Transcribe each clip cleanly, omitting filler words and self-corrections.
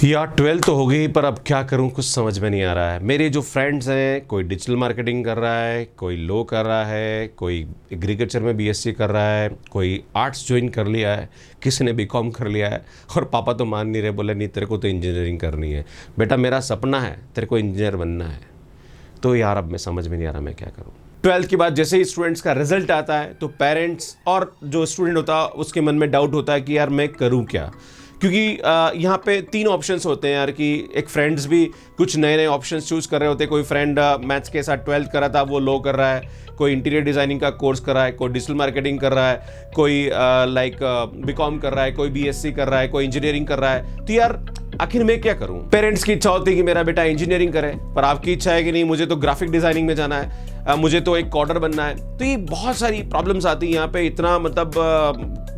यार 12 तो हो गई, पर अब क्या करूं कुछ समझ में नहीं आ रहा है। मेरे जो फ्रेंड्स हैं, कोई डिजिटल मार्केटिंग कर रहा है, कोई लॉ कर रहा है, कोई एग्रीकल्चर में बीएससी कर रहा है, कोई आर्ट्स ज्वाइन कर लिया है, किसी ने बीकॉम कर लिया है। और पापा तो मान नहीं रहे, बोले नहीं तेरे को तो इंजीनियरिंग करनी है बेटा, मेरा सपना है तेरे को इंजीनियर बनना है। तो यार अब मैं समझ में नहीं आ रहा मैं क्या करूँ। 12th के बाद जैसे ही स्टूडेंट्स का रिजल्ट आता है तो पेरेंट्स और जो स्टूडेंट होता है उसके मन में डाउट होता है कि यार मैं करूँ क्या, क्योंकि यहाँ पे 3 ऑप्शंस होते हैं यार। कि एक फ्रेंड्स भी कुछ नए नए ऑप्शंस चूज़ कर रहे होते हैं। कोई फ्रेंड मैथ्स के साथ 12th करा था, वो लॉ कर रहा है, कोई इंटीरियर डिज़ाइनिंग का कोर्स कर रहा है, कोई डिजिटल मार्केटिंग कर रहा है, कोई बीकॉम कर रहा है, कोई बीएससी कर रहा है, कोई इंजीनियरिंग कर रहा है। तो यार आखिर मैं क्या करूं। पेरेंट्स की इच्छा होती है कि मेरा बेटा इंजीनियरिंग करे, पर आपकी इच्छा है कि नहीं मुझे तो ग्राफिक डिजाइनिंग में जाना है, मुझे तो एक कोडर बनना है। तो ये बहुत सारी प्रॉब्लम्स आती हैं यहाँ पे। इतना मतलब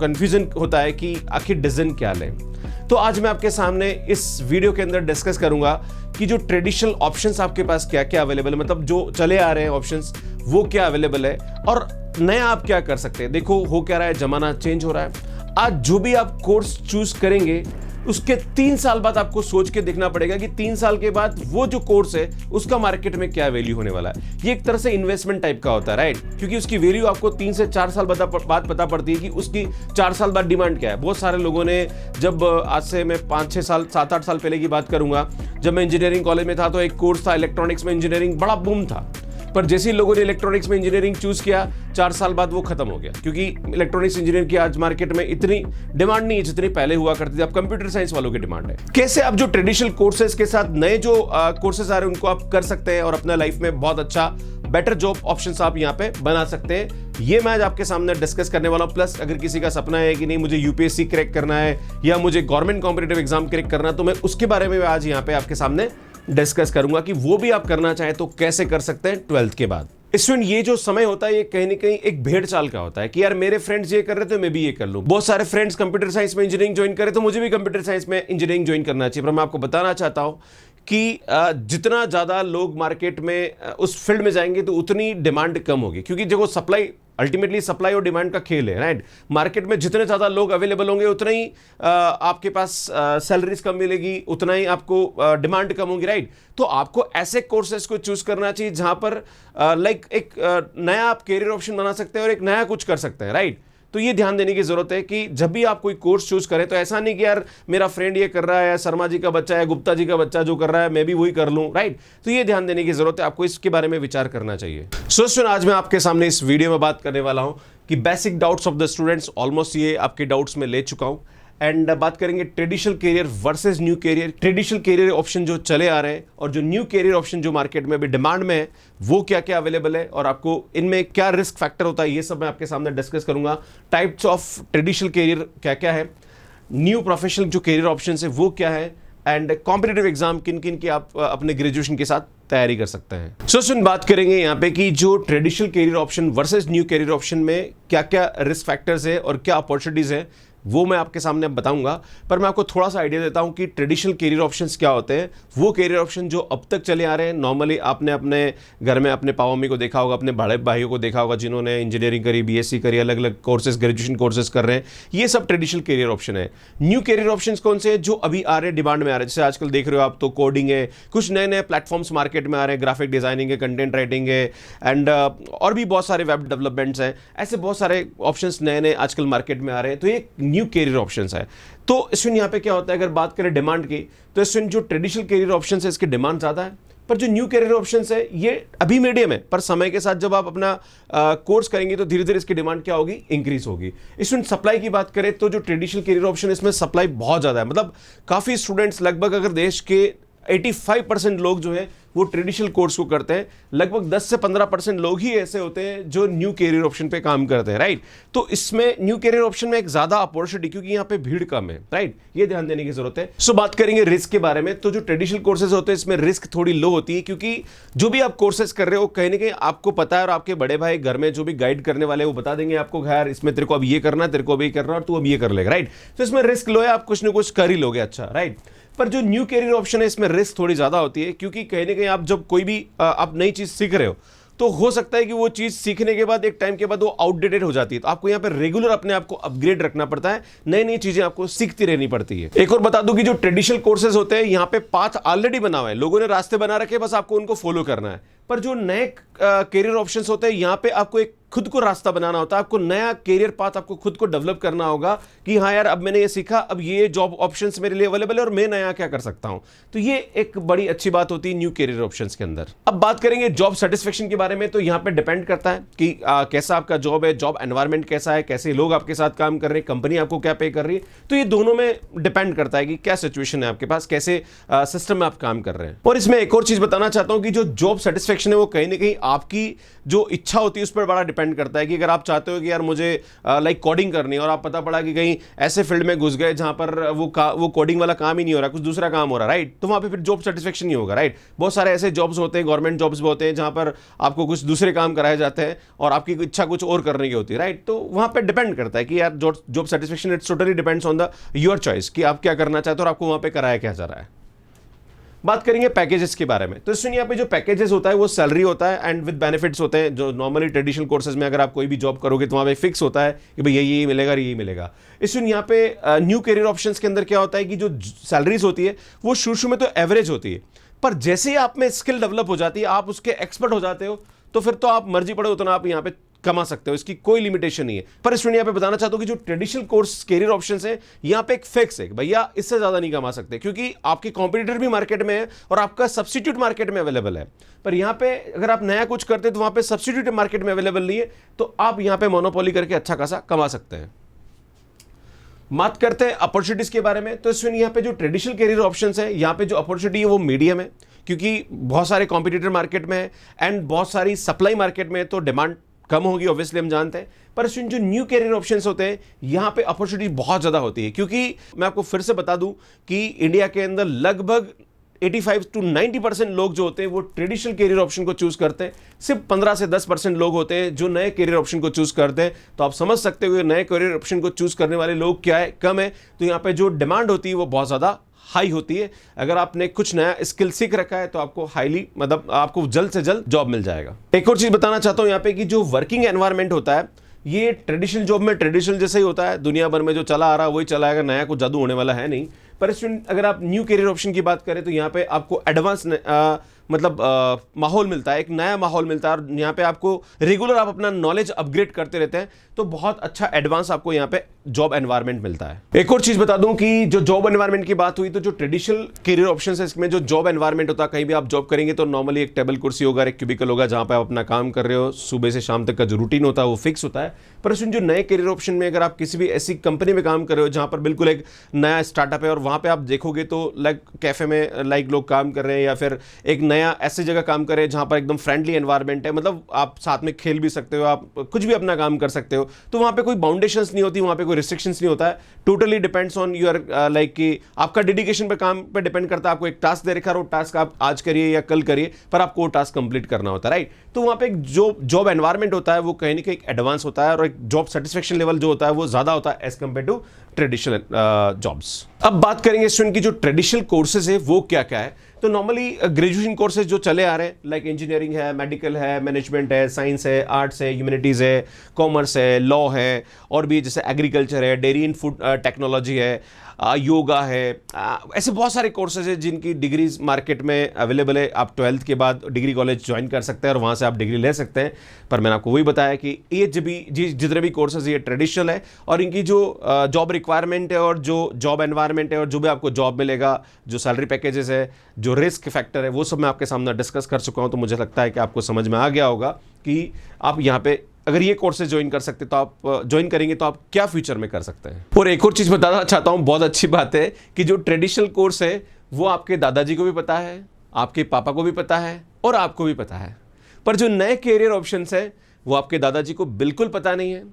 कंफ्यूजन होता है कि आखिर डिसीजन क्या लें। तो आज मैं आपके सामने इस वीडियो के अंदर डिस्कस करूंगा कि जो ट्रेडिशनल ऑप्शंस आपके पास क्या क्या अवेलेबल है, मतलब जो चले आ रहे हैं ऑप्शंस वो क्या अवेलेबल है और नया आप क्या कर सकते हैं। देखो हो क्या रहा है, जमाना चेंज हो रहा है। आज जो भी आप कोर्स चूज करेंगे उसके 3 साल बाद आपको सोच के देखना पड़ेगा कि 3 साल के बाद वो जो कोर्स है उसका मार्केट में क्या वैल्यू होने वाला है। ये एक तरह से इन्वेस्टमेंट टाइप का होता है, राइट, क्योंकि उसकी वैल्यू आपको 3 से 4 साल बाद पता पड़ती है कि उसकी 4 साल बाद डिमांड क्या है। बहुत सारे लोगों ने, जब आज से मैं 5-6 साल 7-8 साल पहले की बात करूंगा, जब मैं इंजीनियरिंग कॉलेज में था तो एक कोर्स था इलेक्ट्रॉनिक्स में इंजीनियरिंग, बड़ा बूम था। पर जैसे ही लोगों ने इलेक्ट्रॉनिक्स में इंजीनियरिंग चूज किया 4 साल बाद वो खत्म हो गया, क्योंकि इलेक्ट्रॉनिक्स इंजीनियरिंग की आज मार्केट में इतनी डिमांड नहीं है जितनी पहले हुआ करती थी। अब कंप्यूटर साइंस वालों की डिमांड है। कैसे आप जो ट्रेडिशनल कोर्सेज के साथ नए जो कोर्सेज आ रहे हैं उनको आप कर सकते हैं और अपना लाइफ में बहुत अच्छा बेटर जॉब ऑप्शंस आप यहाँ पे बना सकते हैं, ये मैं आज आपके सामने डिस्कस करने वाला हूं। प्लस अगर किसी का सपना है कि नहीं मुझे यूपीएससी क्रैक करना है या मुझे गवर्नमेंट कॉम्पिटिटिव एग्जाम क्रैक करना है, तो मैं उसके बारे में आज यहाँ पे आपके सामने डिस्कस करूंगा कि वो भी आप करना चाहें तो कैसे कर सकते हैं 12th के बाद। स्टूडेंट, ये जो समय होता है ये कहीं ना कहीं एक भेड़ चाल का होता है कि यार मेरे फ्रेंड्स ये कर रहे थे मैं भी ये कर लूं। बहुत सारे फ्रेंड्स कंप्यूटर साइंस में इंजीनियरिंग ज्वाइन करे तो मुझे भी कंप्यूटर साइंस में इंजीनियरिंग ज्वाइन करना चाहिए। पर मैं आपको बताना चाहता हूं कि जितना ज़्यादा लोग मार्केट में उस फील्ड में जाएंगे तो उतनी डिमांड कम होगी, क्योंकि देखो सप्लाई अल्टीमेटली सप्लाई और डिमांड का खेल है, राइट। मार्केट में जितने ज़्यादा लोग अवेलेबल होंगे उतना ही आपके पास सैलरीज कम मिलेगी, उतना ही आपको डिमांड कम होगी, राइट। तो आपको ऐसे कोर्सेज को चूज करना चाहिए जहां पर एक नया आप कैरियर ऑप्शन बना सकते हैं और एक नया कुछ कर सकते हैं, राइट। तो ये ध्यान देने की जरूरत है कि जब भी आप कोई कोर्स चूज करें तो ऐसा नहीं कि यार मेरा फ्रेंड ये कर रहा है, शर्मा जी का बच्चा है, गुप्ता जी का बच्चा जो कर रहा है मैं भी वही कर लूं, राइट। तो ये ध्यान देने की जरूरत है, आपको इसके बारे में विचार करना चाहिए। सो आज मैं आपके सामने इस वीडियो में बात करने वाला हूं कि basic doubts of the students, almost ये आपके डाउट्स में ले चुका हूं। एंड बात करेंगे traditional career versus new career. Traditional career option जो चले आ रहे हैं और जो न्यू कैरियर ऑप्शन जो मार्केट में अभी डिमांड में है वो क्या क्या अवेलेबल है और आपको इनमें क्या रिस्क फैक्टर होता है, ये सब मैं आपके सामने डिस्कस करूंगा। टाइप्स ऑफ ट्रेडिशनल कैरियर क्या क्या है, न्यू प्रोफेशनल जो कैरियर ऑप्शन है वो क्या है, एंड कॉम्पिटिटिव एग्जाम किन किन की आप अपने ग्रेजुएशन के साथ तैयारी कर सकते हैं। सुन बात करेंगे यहाँ पे कि जो traditional career option versus new career option में क्या क्या रिस्क फैक्टर्स है और क्या अपॉर्चुनिटीज है वो मैं आपके सामने बताऊंगा। पर मैं आपको थोड़ा सा आइडिया देता हूं कि ट्रेडिशनल कैरियर ऑप्शंस क्या होते हैं। वो कैरियर ऑप्शन जो अब तक चले आ रहे हैं, नॉर्मली आपने अपने घर में अपने पापा मम्मी को देखा होगा, अपने बड़े भाइयों को देखा होगा जिन्होंने इंजीनियरिंग करी, बीएससी करी, अलग अलग कोर्सेज ग्रेजुएशन कोर्सेज कर रहे हैं, ये सब ट्रेडिशनल कैरियर ऑप्शन है। न्यू कैरियर ऑप्शन कौन से हैं जो अभी आ रहे हैं, डिमांड में आ रहे हैं, जैसे आजकल देख रहे हो आप तो कोडिंग है, कुछ नए नए प्लेटफॉर्म्स मार्केट में आ रहे हैं, ग्राफिक डिजाइनिंग है, कंटेंट राइटिंग है, एंड और भी बहुत सारे वेब डेवलपमेंट्स हैं। ऐसे बहुत सारे ऑप्शंस नए नए आजकल मार्केट में आ रहे हैं, तो ये न्यू कैरियर ऑप्शंस है। तो इसमें यहाँ पे क्या होता है, अगर बात करें डिमांड की तो इसमें जो ट्रेडिशनल कैरियर ऑप्शन है इसकी डिमांड ज्यादा है, पर जो न्यू कैरियर ऑप्शन है ये अभी मीडियम है। पर समय के साथ जब आप अपना कोर्स करेंगे तो धीरे धीरे इसकी डिमांड क्या होगी, इंक्रीज होगी। इसमें सप्लाई की बात करें तो जो ट्रेडिशनल कैरियर ऑप्शन इसमें सप्लाई बहुत ज्यादा है, मतलब काफी स्टूडेंट्स, लगभग अगर देश के 85% लोग जो है वो ट्रेडिशनल कोर्स को करते हैं, लगभग 10 से 15% लोग ही ऐसे होते हैं जो न्यू कैरियर ऑप्शन पे काम करते हैं, राइट। तो इसमें न्यू कैरियर ऑप्शन में एक ज्यादा अपॉर्चुनिटी, क्योंकि यहाँ पे भीड़ कम है, राइट, ये ध्यान देने की जरूरत है। सो बात करेंगे रिस्क के बारे में। तो जो ट्रेडिशनल कोर्सेज होते हैं इसमें रिस्क थोड़ी लो होती है, क्योंकि जो भी आप कोर्सेज कर रहे हो कहीं ना कहीं आपको पता है और आपके बड़े भाई घर में जो भी गाइड करने वाले वो बता देंगे आपको, यार इसमें तेरे को अब ये करना है, तेरे को अब ये करना है और तू अब ये कर लेगा, राइट। तो इसमें रिस्क लो है, आप कुछ ना कुछ कर ही लोगे, अच्छा, राइट। पर जो न्यू कैरियर ऑप्शन है इसमें रिस्क थोड़ी ज्यादा होती है, क्योंकि कहीं ना कहीं आप जब कोई भी आप नई चीज सीख रहे हो तो हो सकता है कि वो चीज़ सीखने के बाद एक टाइम के बाद वो आउटडेटेड हो जाती है। तो आपको यहाँ पे रेगुलर अपने आप को अपग्रेड रखना पड़ता है, नई नई चीज़ें आपको सीखती रहनी पड़ती है। एक और बता दूं कि जो ट्रेडिशनल कोर्सेज होते हैं यहाँ पे पाथ ऑलरेडी बना हुआ है, लोगों ने रास्ते बना रखे, बस आपको उनको फॉलो करना है। पर जो नए करियर ऑप्शंस होते हैं यहाँ पे आपको एक खुद को रास्ता बनाना होता है, आपको नया करियर पाथ आपको खुद को डेवलप करना होगा कि हाँ यार अब मैंने ये सीखा, अब ये जॉब ऑप्शंस मेरे लिए अवेलेबल है और मैं नया क्या कर सकता हूं। तो ये एक बड़ी अच्छी बात होती है न्यू करियर ऑप्शंस के अंदर। अब बात करेंगे जॉब सेटिस्फेक्शन के बारे में, तो यहाँ पे डिपेंड करता है कि कैसा आपका जॉब है, जॉब एनवायरमेंट कैसा है, कैसे लोग आपके साथ काम कर रहे हैं, कंपनी आपको क्या पे कर रही है। तो ये दोनों में डिपेंड करता है कि क्या सिचुएशन है आपके पास, कैसे सिस्टम में आप काम कर रहे हैं। और इसमें एक और चीज बताना चाहता हूं कि जो जॉब सेटिस्फेक्शन है वो कहीं ना कहीं आपकी जो इच्छा होती है उस पर बड़ा डिपेंड करता है कि अगर आप चाहते हो कि यार मुझे लाइक कोडिंग करनी है और आप पता पड़ा कि कहीं ऐसे फील्ड में घुस गए जहां पर वो कोडिंग वाला काम ही नहीं हो रहा, कुछ दूसरा काम हो रहा, राइट, तो वहां पे फिर जॉब सेटिस्फेक्शन नहीं होगा, राइट। बहुत सारे ऐसे जॉब्स होते हैं, गवर्नमेंट जॉब्स भी होते हैं जहां पर आपको कुछ दूसरे काम कराए जाते हैं और आपकी इच्छा कुछ और करने की होती है, राइट। तो वहां पर डिपेंड करता है कि यार job satisfaction it's totally depends on the your choice कि आप क्या करना चाहते हो और आपको वहां पे कराया क्या जा रहा है। बात करेंगे पैकेजेस के बारे में, तो इसमें यहाँ पे जो पैकेजेस होता है वो सैलरी होता है एंड विद बेनिफिट्स होते हैं। जो नॉर्मली ट्रेडिशनल कोर्सेज में अगर आप कोई भी जॉब करोगे तो वहाँ पे फिक्स होता है कि भाई यही मिलेगा, यही मिलेगा। इसमें यहाँ पे न्यू करियर ऑप्शंस के अंदर क्या होता है कि जो सैलरीज होती है वो शुरू में तो एवरेज होती है, पर जैसे ही आप में स्किल डेवलप हो जाती है, आप उसके एक्सपर्ट हो जाते हो, तो फिर तो आप मर्जी पड़े उतना आप यहाँ पे कमा सकते हो, इसकी कोई लिमिटेशन नहीं है। पर इस यहाँ पे बताना चाहता हूं कि जो ट्रेडिशनल कोर्स कैरियर ऑप्शंस है यहाँ पे एक फिक्स है, भैया इससे ज्यादा नहीं कमा सकते, क्योंकि आपके कॉम्पिटिटर भी मार्केट में है और आपका सब्स्टिट्यूट मार्केट में अवेलेबल है। पर यहाँ पे अगर आप नया कुछ करते तो वहां पे सब्स्टिट्यूट मार्केट में अवेलेबल नहीं है, तो आप यहाँ पे मोनोपोली करके अच्छा खासा कमा सकते हैं। बात करते हैं अपॉर्चुनिटीज के बारे में, तो इसमें यहाँ पे जो ट्रेडिशनल कैरियर ऑप्शंस है यहाँ पे जो अपॉर्चुनिटी है वो मीडियम है, क्योंकि बहुत सारे कॉम्पिटिटर मार्केट में है एंड बहुत सारी सप्लाई मार्केट में है, तो डिमांड कम होगी ऑब्वियसली, हम जानते हैं। पर इसमें जो न्यू कैरियर ऑप्शंस होते हैं यहाँ पे अपॉर्चुनिटी बहुत ज़्यादा होती है, क्योंकि मैं आपको फिर से बता दूं कि इंडिया के अंदर लगभग 85 to 90% लोग जो होते हैं वो ट्रेडिशनल कैरियर ऑप्शन को चूज करते हैं, सिर्फ 15 से 10% लोग होते हैं जो नए कैरियर ऑप्शन को चूज करते हैं। तो आप समझ सकते हो नए कैरियर ऑप्शन को चूज करने वाले लोग क्या है, कम है। तो यहाँ पे जो डिमांड होती है वो बहुत ज़्यादा हाई होती है। अगर आपने कुछ नया स्किल सीख रखा है तो आपको हाईली मतलब आपको जल्द से जल्द जॉब मिल जाएगा। एक और चीज बताना चाहता हूं यहाँ पे कि जो वर्किंग एनवायरनमेंट होता है ये ट्रेडिशनल जॉब में ट्रेडिशनल जैसे ही होता है, दुनिया भर में जो चला आ रहा है वही चला आएगा, नया कुछ जादू होने वाला है नहीं। पर इसमें अगर आप न्यू करियर ऑप्शन की बात करें तो यहाँ पे आपको एडवांस माहौल मिलता है, एक नया माहौल मिलता है और यहाँ पे आपको रेगुलर आप अपना नॉलेज अपग्रेड करते रहते हैं, तो बहुत अच्छा एडवांस आपको यहाँ पे जॉब एनवायरनमेंट मिलता है। एक और चीज बता दूं कि जो जॉब एनवायरनमेंट की बात हुई तो जो ट्रेडिशनल करियर ऑप्शंस है इसमें जो जॉब एनवायरनमेंट होता है, कहीं भी आप जॉब करेंगे तो नॉर्मली एक टेबल कुर्सी होगा, एक क्यूबिकल होगा जहां पे आप अपना काम कर रहे हो, सुबह से शाम तक का जो रूटीन होता है वो फिक्स होता है। पर इसमें जो नए करियर ऑप्शन में अगर आप किसी भी ऐसी कंपनी में काम कर रहे हो जहां पर बिल्कुल एक नया स्टार्टअप है और वहां पे आप देखोगे तो लाइक कैफे में लाइक लोग काम कर रहे हैं या फिर एक नया ऐसी जगह काम कर रहे हैं जहां पर एकदम फ्रेंडली एनवायरनमेंट है, मतलब आप साथ में खेल भी सकते हो, आप कुछ भी अपना काम कर सकते हो, तो वहां पे कोई बाउंडेशंस नहीं होती, वहां पे कोई रिस्ट्रिक्शंस नहीं होता है। Totally depends on your like कि आपका डेडिकेशन पे काम पे डिपेंड करता है। आपको एक टास्क दे रखा है, वो टास्क आप आज करिए या कल करिए, पर आपको वो टास्क कंप्लीट करना होता है, राइट। तो वहां पे एक जो जॉब एनवायरनमेंट होता है वो कहीं ना कहीं एडवांस होता है और एक जॉब सेटिस्फेक्शन लेवल जो होता है वो ज्यादा होता है as compare to traditional jobs. अब बात करेंगे स्टूडेंट की जो ट्रेडिशनल कोर्सेज है वो क्या क्या है। तो नॉर्मली ग्रेजुएशन कोर्सेज जो चले आ रहे हैं लाइक इंजीनियरिंग है, मेडिकल है, मैनेजमेंट है, साइंस है, आर्ट्स है, ह्यूमैनिटीज़ है, कॉमर्स है, लॉ है, और भी जैसे एग्रीकल्चर है, डेयरी एंड फूड टेक्नोलॉजी है, योगा है, ऐसे बहुत सारे कोर्सेज हैं जिनकी डिग्रीज मार्केट में अवेलेबल है। आप 12th के बाद डिग्री कॉलेज ज्वाइन कर सकते हैं और वहाँ से आप डिग्री ले सकते हैं। पर मैंने आपको वही बताया कि ये जितने भी कोर्सेज ये ट्रेडिशनल है और इनकी जो जॉब रिक्वायरमेंट है और जो जॉब एनवायरनमेंट है और जो भी आपको जॉब मिलेगा, जो सैलरी पैकेजेस है, जो रिस्क फैक्टर है, वो सब मैं आपके सामने डिस्कस कर चुका हूँ। तो मुझे लगता है कि आपको समझ में आ गया होगा कि आप यहाँ पे अगर ये कोर्सेज ज्वाइन कर सकते तो आप ज्वाइन करेंगे तो आप क्या फ्यूचर में कर सकते हैं। और एक और चीज़ बताना चाहता हूँ, बहुत अच्छी बात है कि जो ट्रेडिशनल कोर्स है वो आपके दादाजी को भी पता है, आपके पापा को भी पता है और आपको भी पता है। पर जो नए कैरियर ऑप्शंस है वो आपके दादाजी को बिल्कुल पता नहीं है।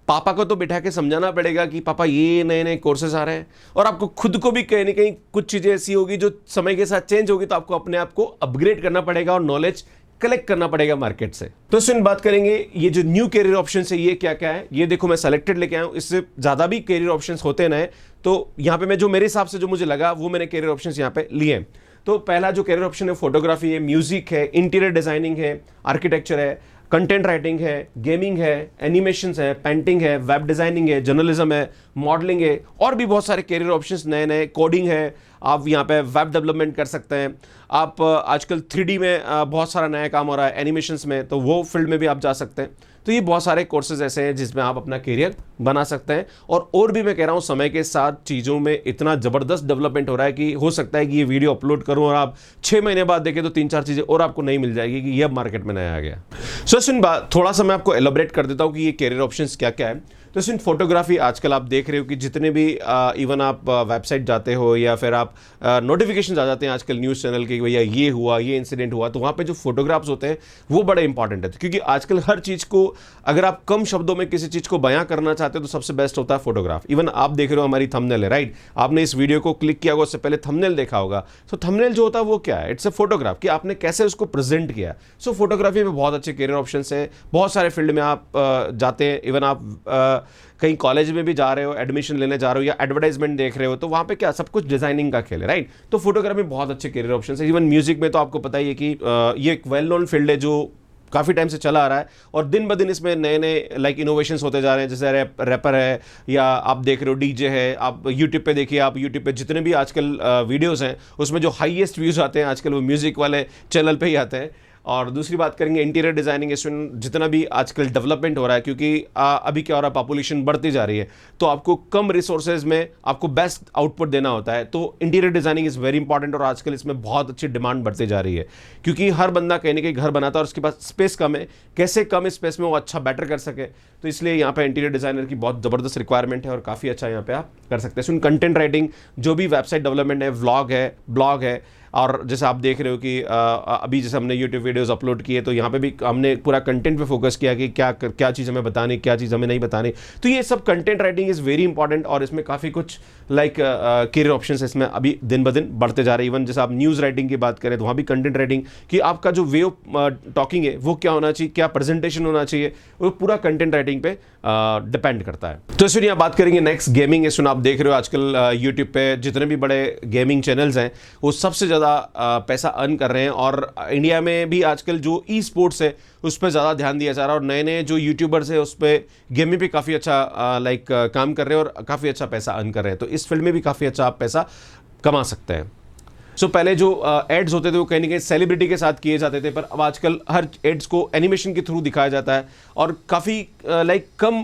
पापा को तो बिठा के समझाना पड़ेगा कि पापा ये नए नए कोर्सेज आ रहे हैं, और आपको खुद को भी कहीं ना कहीं कुछ चीज़ें ऐसी होगी जो समय के साथ चेंज होगी, तो आपको अपने आप को अपग्रेड करना पड़ेगा और नॉलेज कलेक्ट करना पड़ेगा मार्केट से। तो इसमें बात करेंगे ये जो न्यू कैरियर ऑप्शन है ये क्या क्या है। ये देखो मैं सेलेक्टेड लेके आया हूँ, इससे ज़्यादा भी कैरियर ऑप्शंस होते हैं नए, तो यहाँ पे मैं जो मेरे हिसाब से जो मुझे लगा वो मैंने कैरियर ऑप्शंस यहाँ पे लिए हैं। तो पहला जो कैरियर ऑप्शन है फोटोग्राफी है, म्यूजिक है, इंटीरियर डिजाइनिंग है, आर्किटेक्चर है, कंटेंट राइटिंग है, गेमिंग है, एनिमेशंस है, पेंटिंग है, वेब डिजाइनिंग है, जर्नलिज्म है, मॉडलिंग है, और भी बहुत सारे कैरियर ऑप्शंस नए नए, कोडिंग है, आप यहाँ पे वेब डेवलपमेंट कर सकते हैं। आप आजकल 3D में बहुत सारा नया काम हो रहा है एनिमेशंस में, तो वो फील्ड में भी आप जा सकते हैं। तो ये बहुत सारे कोर्सेज ऐसे हैं जिसमें आप अपना करियर बना सकते हैं। और भी मैं कह रहा हूँ, समय के साथ चीज़ों में इतना ज़बरदस्त डेवलपमेंट हो रहा है कि हो सकता है कि ये वीडियो अपलोड करूँ और आप 6 महीने बाद देखें तो 3-4 चीज़ें और आपको नहीं मिल जाएगी कि ये अब मार्केट में नया आ गया। सो सुन, थोड़ा सा मैं आपको एलोबरेट कर देता हूँ कि ये करियर ऑप्शंस क्या क्या है। तो सिर्फ फोटोग्राफी आजकल आप देख रहे हो कि जितने भी इवन आप वेबसाइट जाते हो या फिर आप नोटिफिकेशन आ जाते हैं आजकल न्यूज़ चैनल के, भैया ये हुआ, ये इंसिडेंट हुआ, तो वहाँ पे जो फोटोग्राफ्स होते हैं वो बड़े इंपॉर्टेंट है, क्योंकि आजकल हर चीज़ को अगर आप कम शब्दों में किसी चीज़ को बयां करना चाहते हो तो सबसे बेस्ट होता है फोटोग्राफ। इवन आप देख रहे हो हमारी थंबनेल है, राइट? आपने इस वीडियो को क्लिक किया होगा, उससे पहले थंबनेल देखा होगा। तो थंबनेल जो होता है वो क्या है? इट्स अ फोटोग्राफ, कि आपने कैसे उसको प्रेजेंट किया। सो फोटोग्राफी में बहुत अच्छे करियर ऑप्शन है, बहुत सारे फील्ड में आप जाते हैं। इवन आप कहीं कॉलेज में भी जा रहे हो, एडमिशन लेने जा रहे हो या एडवर्टाइजमेंट देख रहे हो, तो वहाँ पे क्या सब कुछ डिजाइनिंग का खेल है, राइट? तो फोटोग्राफी में बहुत अच्छे करियर ऑप्शन है। इवन म्यूजिक में तो आपको पता ही है कि ये एक वेल नोन फील्ड है जो काफ़ी टाइम से चला आ रहा है, और दिन ब दिन इसमें नए नए लाइक इनोवेशंस होते जा रहे हैं। जैसे रैपर है, या आप देख रहे हो डीजे है, आप यूट्यूब पे देखिए, आप यूट्यूब पे जितने भी आजकल वीडियोस हैं उसमें जो हाईएस्ट व्यूज़ आते हैं आजकल वो म्यूज़िक वाले चैनल पे ही आते हैं। और दूसरी बात करेंगे इंटीरियर डिजाइनिंग, इसमें जितना भी आजकल डेवलपमेंट हो रहा है, क्योंकि अभी क्या हो रहा है, पॉपुलेशन बढ़ती जा रही है, तो आपको कम रिसोर्सेज में आपको बेस्ट आउटपुट देना होता है। तो interior designing is very important, और आजकल इसमें बहुत अच्छी डिमांड बढ़ती जा रही है, क्योंकि हर बंदा कहीं ना कहीं घर बनाता है और उसके पास स्पेस कम है। कैसे कम स्पेस में वो अच्छा बेटर कर सके, तो इसलिए यहाँ पे इंटीरियर डिजाइनर की बहुत ज़बरदस्त रिक्वायरमेंट है और काफ़ी अच्छा यहाँ पे आप कर सकते हैं। सुन, कंटेंट राइटिंग, जो भी वेबसाइट डेवलपमेंट है, व्लॉग है, ब्लॉग है, और जैसे आप देख रहे हो कि अभी जैसे हमने यूट्यूब वीडियोस अपलोड किए, तो यहाँ पे भी हमने पूरा कंटेंट पे फोकस किया कि क्या चीज़ हमें बतानी, क्या चीज़ हमें नहीं बतानी। तो ये सब content writing is very important, और इसमें काफ़ी कुछ लाइक करियर ऑप्शंस इसमें अभी दिन ब दिन बढ़ते जा रहे हैं। इवन जैसे आप न्यूज़ राइटिंग की बात करें तो वहाँ भी कंटेंट राइटिंग, कि आपका जो वे ऑफ टॉकिंग है वो क्या होना चाहिए, क्या प्रेजेंटेशन होना चाहिए, वो पूरा कंटेंट राइटिंग पे डिपेंड करता है। तो इस यहाँ बात करेंगे नेक्स्ट गेमिंग है। सुन, आप देख रहे हो आजकल यूट्यूब पे जितने भी बड़े गेमिंग चैनल्स हैं वो सबसे ज़्यादा पैसा अर्न कर रहे हैं, और इंडिया में भी आजकल जो ई स्पोर्ट्स है उस पर ज़्यादा ध्यान दिया जा रहा है, और नए नए जो यूट्यूबर्स है उस पर गेमिंग पे काफ़ी अच्छा लाइक काम कर रहे हैं और काफ़ी अच्छा पैसा अर्न कर रहे हैं। तो इस फील्ड में भी काफ़ी अच्छा आप पैसा कमा सकते हैं। सो पहले जो एड्स होते थे वो कहीं ना कहीं सेलिब्रिटी के साथ किए जाते थे, पर अब आजकल हर एड्स को एनिमेशन के थ्रू दिखाया जाता है, और काफ़ी लाइक कम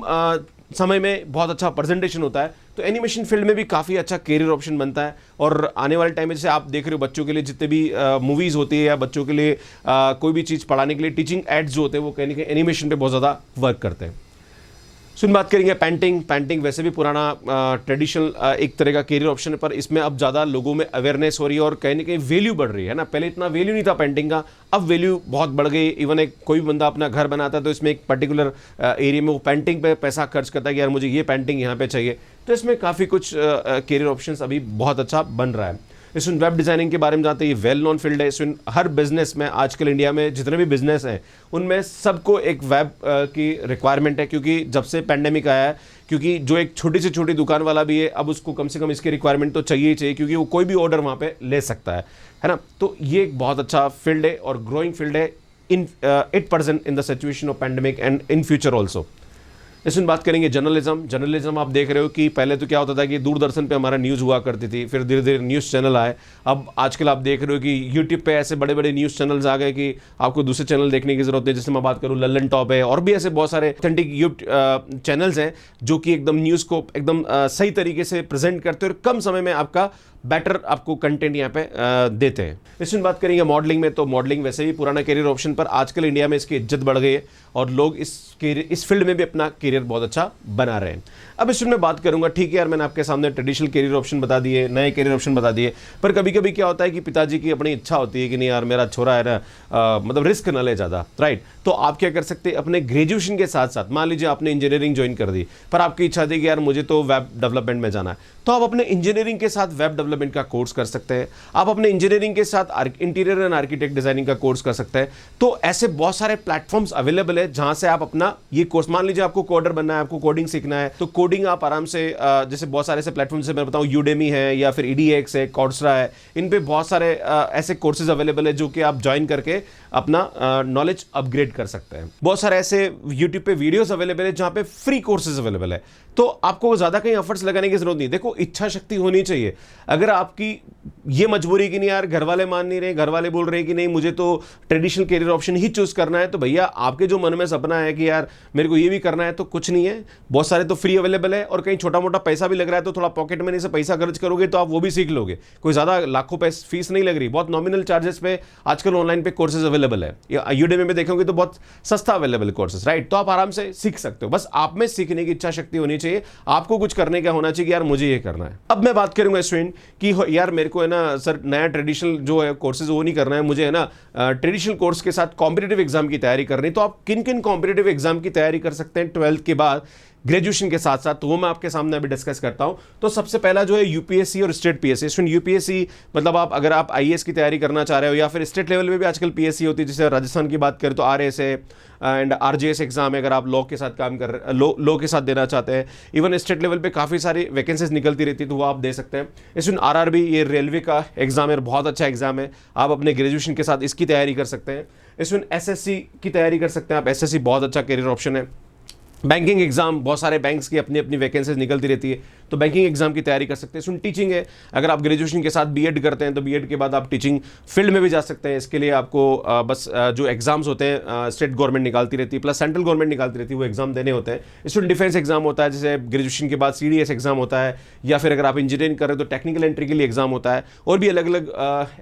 समय में बहुत अच्छा प्रेजेंटेशन होता है। तो एनिमेशन फील्ड में भी काफ़ी अच्छा करियर ऑप्शन बनता है, और आने वाले टाइम में जैसे आप देख रहे हो बच्चों के लिए जितने भी मूवीज़ होती है, या बच्चों के लिए कोई भी चीज़ पढ़ाने के लिए टीचिंग एड्स जो होते हैं वो कहीं ना कहीं एनिमेशन पे बहुत ज़्यादा वर्क करते हैं। सुन, बात करेंगे पेंटिंग वैसे भी पुराना ट्रेडिशनल एक तरह का करियर ऑप्शन है, पर इसमें अब ज़्यादा लोगों में अवेयरनेस हो रही है और कहीं ना कहीं वैल्यू बढ़ रही है ना। पहले इतना वैल्यू नहीं था पेंटिंग का, अब वैल्यू बहुत बढ़ गई। इवन एक कोई भी बंदा अपना घर बनाता है तो इसमें एक पर्टिकुलर एरिया में वो पेंटिंग पे पैसा खर्च करता है कि यार मुझे ये पेंटिंग यहाँ पे चाहिए। तो इसमें काफ़ी कुछ करियर ऑप्शन अभी बहुत अच्छा बन रहा है। इसमें वेब डिज़ाइनिंग के बारे में जानते हैं, ये वेल नोन फील्ड है। इसमें हर बिजनेस में आजकल इंडिया में जितने भी बिजनेस हैं उनमें सबको एक वेब की रिक्वायरमेंट है, क्योंकि जब से पैंडेमिक आया है, क्योंकि जो एक छोटी से छोटी दुकान वाला भी है अब उसको कम से कम इसकी रिक्वायरमेंट तो चाहिए ही चाहिए, क्योंकि वो कोई भी ऑर्डर वहाँ पे ले सकता है ना। तो ये एक बहुत अच्छा फील्ड है और ग्रोइंग फील्ड है in it present in the situation of pandemic and in future also. इसमें बात करेंगे जर्नलिज्म आप देख रहे हो कि पहले तो क्या होता था कि दूरदर्शन पे हमारा न्यूज़ हुआ करती थी, फिर धीरे धीरे न्यूज़ चैनल आए। अब आजकल आप देख रहे हो कि यूट्यूब पे ऐसे बड़े बड़े न्यूज़ चैनल्स आ गए कि आपको दूसरे चैनल देखने की ज़रूरत है। जैसे मैं बात करूँ लल्लन टॉप है, और भी ऐसे बहुत सारे ऑथेंटिक यूट्यूब चैनल्स हैं जो कि एकदम न्यूज़ को एकदम सही तरीके से प्रेजेंट करते हैं और कम समय में आपका बेटर आपको कंटेंट यहाँ पे देते हैं। इसमें बात करेंगे मॉडलिंग में, तो मॉडलिंग वैसे भी पुराना करियर ऑप्शन, पर आजकल इंडिया में इसकी इज्जत बढ़ गई है और लोग इस फील्ड में भी अपना करियर बहुत अच्छा बना रहे हैं। अब इसमें मैं बात करूंगा, ठीक है यार, मैंने आपके सामने ट्रेडिशनल करियर ऑप्शन बता दिए, नए करियर ऑप्शन बता दिए, पर कभी कभी क्या होता है कि पिताजी की अपनी इच्छा होती है कि नहीं यार मेरा छोरा है ना, मतलब रिस्क न ले ज़्यादा, राइट। तो आप क्या कर सकते हैं, अपने ग्रेजुएशन के साथ साथ, मान लीजिए आपने इंजीनियरिंग ज्वाइन कर दी, पर आपकी इच्छा थी कि यार मुझे तो वेब डेवलपमेंट में जाना है, तो आप अपने इंजीनियरिंग के साथ वेब डेवलपमेंट डेवलपमेंट का कोर्स कर सकते हैं, आप अपने इंजीनियरिंग के साथ इंटीरियर एंड आर्किटेक्ट डिजाइनिंग का कोर्स कर सकते हैं। तो ऐसे बहुत सारे प्लेटफॉर्म्स अवेलेबल है जहां से आप अपना ये कोर्स, मान लीजिए आपको कोडर बनना है, आपको कोडिंग सीखना है, तो कोडिंग आप आराम से जैसे बहुत सारे ऐसे प्लेटफॉर्म जैसे मैं बताऊं यूडेमी है या फिर EDX है, कॉर्सरा है, इन पे बहुत सारे ऐसे कोर्सेज अवेलेबल है जो कि आप ज्वाइन करके अपना नॉलेज अपग्रेड कर सकते हैं। बहुत सारे ऐसे यूट्यूब पे वीडियोस अवेलेबल है जहां पे फ्री कोर्सेज अवेलेबल है, तो आपको ज्यादा कहीं एफर्ट्स लगाने की जरूरत नहीं। देखो, इच्छा शक्ति होनी चाहिए। अगर आपकी ये मजबूरी कि नहीं यार घर वाले मान नहीं रहे, घर वाले बोल रहे हैं कि नहीं मुझे तो ट्रेडिशनल करियर ऑप्शन ही चूज करना है, तो भैया आपके जो मन में सपना है कि यार मेरे को ये भी करना है, तो कुछ नहीं है, बहुत सारे तो फ्री अवेलेबल है, और कहीं छोटा मोटा पैसा भी लग रहा है तो थोड़ा पॉकेट मनी से पैसा खर्च करोगे तो आप वो भी सीख लोगे। कोई ज्यादा लाखों पैसे फीस नहीं लग रही, बहुत नॉमिनल चार्जेस पे आजकल ऑनलाइन पे कोर्सेज अवेलेबल है। यूडेमी में देखोगे तो बहुत सस्ता अवेलेबल कोर्सेज, राइट? तो आप आराम से सीख सकते हो, बस आप में सीखने की इच्छा शक्ति होनी चाहिए, आपको कुछ करने का होना चाहिए कि यार मुझे ये करना है। अब मैं बात करूंगा स्टूडेंट कि यार मेरे को है ना सर नया ट्रेडिशनल जो है कोर्सेज वो नहीं करना है, मुझे है ना ट्रेडिशनल कोर्स के साथ कॉम्पिटिटिव एग्जाम की तैयारी करनी। तो आप किन किन कॉम्पिटिटिव एग्जाम की तैयारी कर सकते हैं 12th के बाद ग्रेजुएशन के साथ साथ, तो वो मैं आपके सामने अभी डिस्कस करता हूं। तो सबसे पहला जो है यूपीएससी और स्टेट पीएससी। इसमें यूपीएससी मतलब आप अगर आप आईएएस की तैयारी करना चाह रहे हो, या फिर स्टेट लेवल में भी आजकल पीएससी होती है, जैसे राजस्थान की बात करें तो आरएस है एंड आरजेएस एग्जाम है, अगर आप लॉ के साथ काम कर रहे लॉ के साथ देना चाहते हैं। इवन स्टेट लेवल पे काफ़ी सारी वैकेंसीज निकलती रहती है, तो वो आप दे सकते हैं। इसमें आरआरबी, ये रेलवे का एग्जाम है, बहुत अच्छा एग्जाम है, आप अपने ग्रेजुएशन के साथ इसकी तैयारी कर सकते हैं। इसमें एसएससी की तैयारी कर सकते हैं आप, एसएससी बहुत अच्छा करियर ऑप्शन है। बैंकिंग एग्जाम, बहुत सारे बैंक्स की अपनी अपनी वैकेंसीज निकलती रहती है, तो बैंकिंग एग्जाम की तैयारी कर सकते हैं। इसमें टीचिंग है, अगर आप ग्रेजुएशन के साथ बीएड करते हैं तो बीएड के बाद आप टीचिंग फील्ड में भी जा सकते हैं। इसके लिए आपको बस जो एग्जाम्स होते हैं स्टेट गवर्नमेंट निकालती रहती है प्लस सेंट्रल गवर्नमेंट निकालती रहती है, वो एग्जाम देने होते हैं। इसमें डिफेंस एग्जाम होता है, जैसे ग्रेजुएशन के बाद CDS एग्जाम होता है, या फिर अगर आप इंजीनियरिंग कर रहे हो तो टेक्निकल एंट्री के लिए एग्जाम होता है, और भी अलग अलग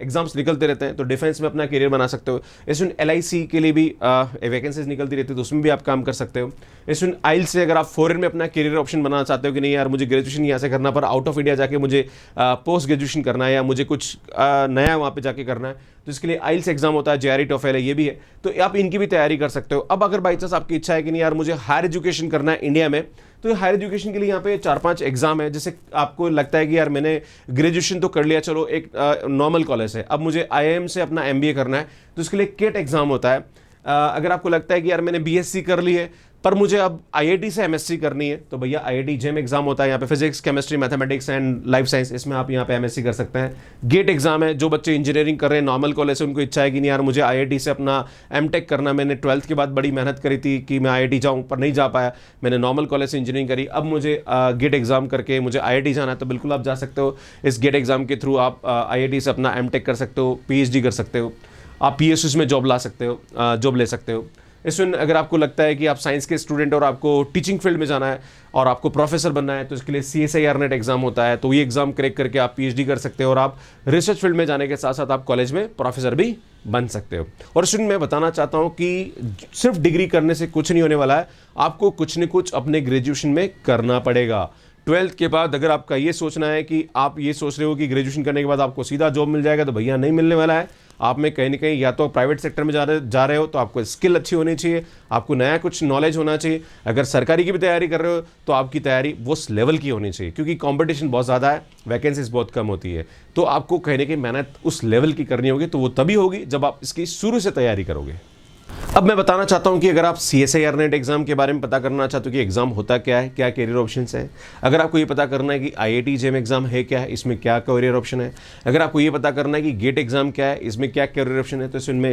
एग्जाम्स निकलते रहते हैं, तो डिफेंस में अपना करियर बना सकते हो। इसमें LIC के लिए भी वैकेंसीज निकलती रहती है, तो उसमें भी आप काम कर सकते हो। इसमें आइल्स से अगर आप फॉरेन में अपना करियर ऑप्शन बनाना चाहते हो कि नहीं यार मुझे ग्रेजुएशन यहाँ से करना, पर आउट ऑफ इंडिया जाके मुझे पोस्ट ग्रेजुएशन करना है, या मुझे कुछ नया वहाँ पे जाके करना है, तो इसके लिए आइल्स एग्जाम होता है, JRE TOEFL है, ये भी है, तो आप इनकी भी तैयारी कर सकते हो। अब अगर बाई चांस आपकी इच्छा है कि नहीं यार मुझे हायर एजुकेशन करना है इंडिया में, तो हायर एजुकेशन के लिए यहाँ पे 4-5 एग्जाम है। जैसे आपको लगता है कि यार मैंने ग्रेजुएशन तो कर लिया, चलो एक नॉर्मल कॉलेज है, अब मुझे IIM से अपना MBA करना है, तो इसके लिए केट एग्जाम होता है। अगर आपको लगता है कि यार मैंने BSc कर ली है पर मुझे अब IIT से MSc करनी है, तो भैया IIT JEM एग्जाम होता है, यहाँ पे physics, chemistry, mathematics and life science, इसमें आप यहाँ पे MSc कर सकते हैं। गेट एग्जाम है, जो बच्चे इंजीनियरिंग कर रहे हैं नॉर्मल कॉलेज से, उनको इच्छा है कि नहीं यार मुझे IIT से अपना MTech करना, मैंने 12th के बाद बड़ी मेहनत करी थी कि मैं IIT जाऊँ पर नहीं जा पाया, मैंने नॉर्मल कॉलेज से इंजीनियरिंग करी, अब मुझे गेट एग्जाम करके मुझे IIT जाना है, तो बिल्कुल आप जा सकते हो। इस गेट एग्जाम के थ्रू आप IIT से अपना MTech कर सकते हो, PhD कर सकते हो, आप PSUs में जॉब ला सकते हो, जॉब ले सकते हो। इसमें अगर आपको लगता है कि आप साइंस के स्टूडेंट और आपको टीचिंग फील्ड में जाना है और आपको प्रोफेसर बनना है, तो इसके लिए CSIR नेट एग्जाम होता है, तो ये एग्जाम क्रैक करके आप PhD कर सकते हो, और आप रिसर्च फील्ड में जाने के साथ साथ आप कॉलेज में प्रोफेसर भी बन सकते हो। और स्टूडेंट मैं बताना चाहता हूँ कि सिर्फ डिग्री करने से कुछ नहीं होने वाला है, आपको कुछ न कुछ अपने ग्रेजुएशन में करना पड़ेगा। 12th के बाद अगर आपका ये सोचना है कि आप ये सोच रहे हो कि ग्रेजुएशन करने के बाद आपको सीधा जॉब मिल जाएगा, तो भैया नहीं मिलने वाला है। आप में कहीं ना कहीं या तो प्राइवेट सेक्टर में जा रहे हो तो आपको स्किल अच्छी होनी चाहिए, आपको नया कुछ नॉलेज होना चाहिए। अगर सरकारी की भी तैयारी कर रहे हो तो आपकी तैयारी वो उस लेवल की होनी चाहिए, क्योंकि कंपटीशन बहुत ज़्यादा है, वैकेंसीज बहुत कम होती है, तो आपको कहीं ना कहीं मेहनत उस लेवल की करनी होगी। तो वो तभी होगी जब आप इसकी शुरू से तैयारी करोगे। अब मैं बताना चाहता हूं कि अगर आप CSIR नेट एग्जाम के बारे में पता करना चाहते हो कि एग्जाम होता क्या है, क्या करियर ऑप्शंस है, अगर आपको ये पता करना है कि IIT JEM एग्जाम है क्या है, इसमें क्या करियर ऑप्शन है, अगर आपको ये पता करना है कि गेट एग्जाम क्या है, इसमें क्या करियर ऑप्शन है, तो इसमें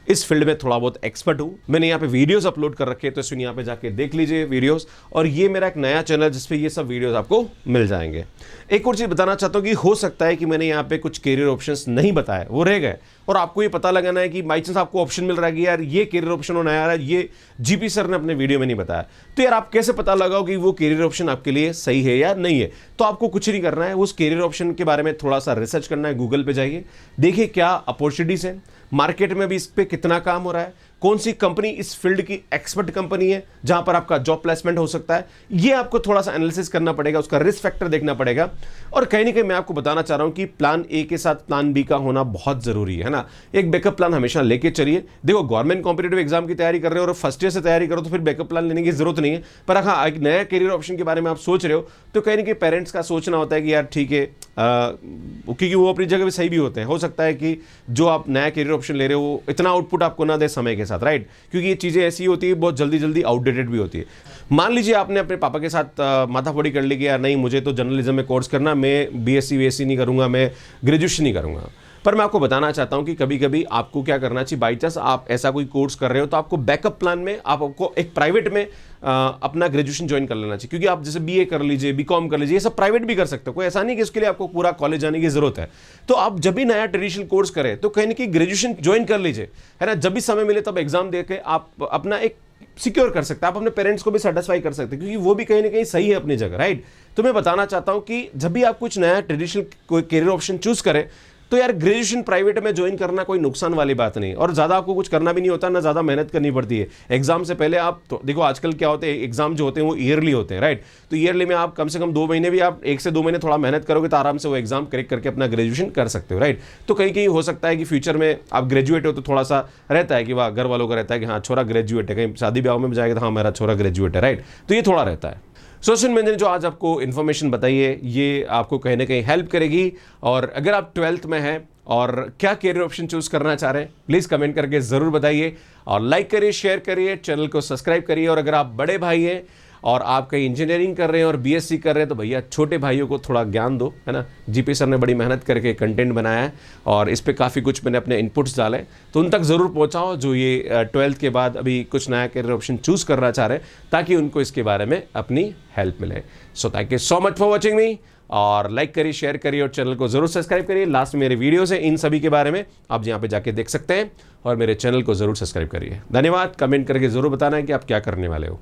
इस फील्ड में थोड़ा बहुत एक्सपर्ट हूँ। मैंने यहाँ पे वीडियोस अपलोड कर रखे हैं, तो इसमें यहाँ पे जाके देख लीजिए वीडियोस। और ये मेरा एक नया चैनल जिसपे ये सब वीडियोस आपको मिल जाएंगे। एक और चीज़ बताना चाहता हूँ कि हो सकता है कि मैंने यहाँ पे कुछ करियर ऑप्शंस नहीं बताए, वो रह गए, और आपको ये पता लगाना है कि बाई चांस आपको ऑप्शन मिल रहा है कि यार ये करियर ऑप्शन होना यार ये GP सर ने अपने वीडियो में नहीं बताया, तो यार आप कैसे पता लगाओ कि वो करियर ऑप्शन आपके लिए सही है या नहीं है। तो आपको कुछ नहीं करना है, उस करियर ऑप्शन के बारे में थोड़ा सा रिसर्च करना है, गूगल पे जाइए, देखिए क्या अपॉर्चुनिटीज है, मार्केट में भी इस पे कितना काम हो रहा है, कौन सी कंपनी इस फील्ड की एक्सपर्ट कंपनी है जहां पर आपका जॉब प्लेसमेंट हो सकता है, ये आपको थोड़ा सा एनालिसिस करना पड़ेगा, उसका रिस्क फैक्टर देखना पड़ेगा। और कहीं ना कहीं मैं आपको बताना चाह रहा हूं कि प्लान ए के साथ प्लान बी का होना बहुत जरूरी है ना। एक बैकअप प्लान हमेशा लेके चलिए। देखो, गवर्नमेंट कॉम्पिटेटिव एग्जाम की तैयारी कर रहे हो और फर्स्ट ईयर से तैयारी करो तो फिर बैकअप प्लान लेने की जरूरत नहीं है। पर हाँ, एक नया करियर ऑप्शन के बारे में आप सोच रहे हो तो कहीं ना कहीं पेरेंट्स का सोचना होता है कि यार ठीक है, क्योंकि वो अपनी जगह पे सही भी होते हैं। हो सकता है कि जो आप नया करियर ऑप्शन ले रहे हो इतना आउटपुट आपको ना दे समय के साथ, राइट, क्योंकि ये चीज़ें ऐसी होती है बहुत जल्दी जल्दी आउटडेटेड भी होती है। मान लीजिए आपने अपने पापा के साथ माथाफोड़ी कर ली कि यार नहीं, मुझे तो जर्नलिज्म में कोर्स करना, मैं बीएससी वीएससी नहीं करूंगा, मैं ग्रेजुएशन नहीं करूंगा। पर मैं आपको बताना चाहता हूं कि कभी कभी आपको क्या करना चाहिए, बाई चांस आप ऐसा कोई कोर्स कर रहे हो तो आपको बैकअप प्लान में आपको एक प्राइवेट में अपना ग्रेजुएशन ज्वाइन कर लेना चाहिए। क्योंकि आप जैसे बीए कर लीजिए, बीकॉम कर लीजिए, ये सब प्राइवेट भी कर सकते हो, कोई ऐसा नहीं कि इसके लिए आपको पूरा कॉलेज जाने की जरूरत है। तो आप जब भी नया ट्रेडिशनल कोर्स करें तो कहीं ना कहीं ग्रेजुएशन ज्वाइन कर लीजिए, है ना। जब भी समय मिले तब एग्जाम देके आप अपना एक सिक्योर कर सकते हैं, आप अपने पेरेंट्स को भी सेटिस्फाई कर सकते हैं, क्योंकि वो भी कहीं ना कहीं सही है अपनी जगह, राइट। तो मैं बताना चाहता हूं कि जब भी आप कुछ नया ट्रेडिशनल कोई करियर ऑप्शन चूज करें तो यार ग्रेजुएशन प्राइवेट में ज्वाइन करना कोई नुकसान वाली बात नहीं, और ज़्यादा आपको कुछ करना भी नहीं होता, ना ज़्यादा मेहनत करनी पड़ती है। एग्जाम से पहले आप तो देखो आजकल क्या होते हैं, एग्जाम जो होते हैं वो ईयरली होते हैं, राइट। तो ईयरली में आप कम से कम 2 महीने भी, आप 1 से 2 महीने थोड़ा मेहनत करोगे तो आराम से वो एग्जाम क्रैक करके अपना ग्रेजुएशन कर सकते हो, राइट। तो कहीं कहीं हो सकता है कि फ्यूचर में आप ग्रेजुएट हो तो थोड़ा सा रहता है कि वाह, घर वालों का रहता है कि हाँ छोरा ग्रेजुएट है, कहीं शादी ब्याह में जाएगा तो हाँ मेरा छोरा ग्रेजुएट है, राइट। तो ये थोड़ा रहता है। सोशल मैंने जो आज आपको इन्फॉर्मेशन बताई है ये आपको कहीं ना कहीं हेल्प करेगी। और अगर आप 12th में हैं और क्या करियर ऑप्शन चूज करना चाह रहे हैं, प्लीज़ कमेंट करके ज़रूर बताइए, और लाइक करिए, शेयर करिए, चैनल को सब्सक्राइब करिए। और अगर आप बड़े भाई हैं और आप कहीं इंजीनियरिंग कर रहे हैं और बीएससी कर रहे हैं तो भैया छोटे भाइयों को थोड़ा ज्ञान दो, है ना। जीपी सर ने बड़ी मेहनत करके कंटेंट बनाया है और इस पर काफ़ी कुछ मैंने अपने इनपुट्स डाले, तो उन तक ज़रूर पहुँचाओ जो ये 12th के बाद अभी कुछ नया करियर ऑप्शन चूज़ करना चाह रहे हैं, ताकि उनको इसके बारे में अपनी हेल्प मिले। So thank you so much for watching मी, और लाइक करिए, शेयर करिए और चैनल को जरूर सब्सक्राइब करिए। लास्ट में मेरे वीडियोस है इन सभी के बारे में, आप यहाँ पे जाके देख सकते हैं, और मेरे चैनल को जरूर सब्सक्राइब करिए। धन्यवाद। कमेंट करके जरूर बताना है कि आप क्या करने वाले हो।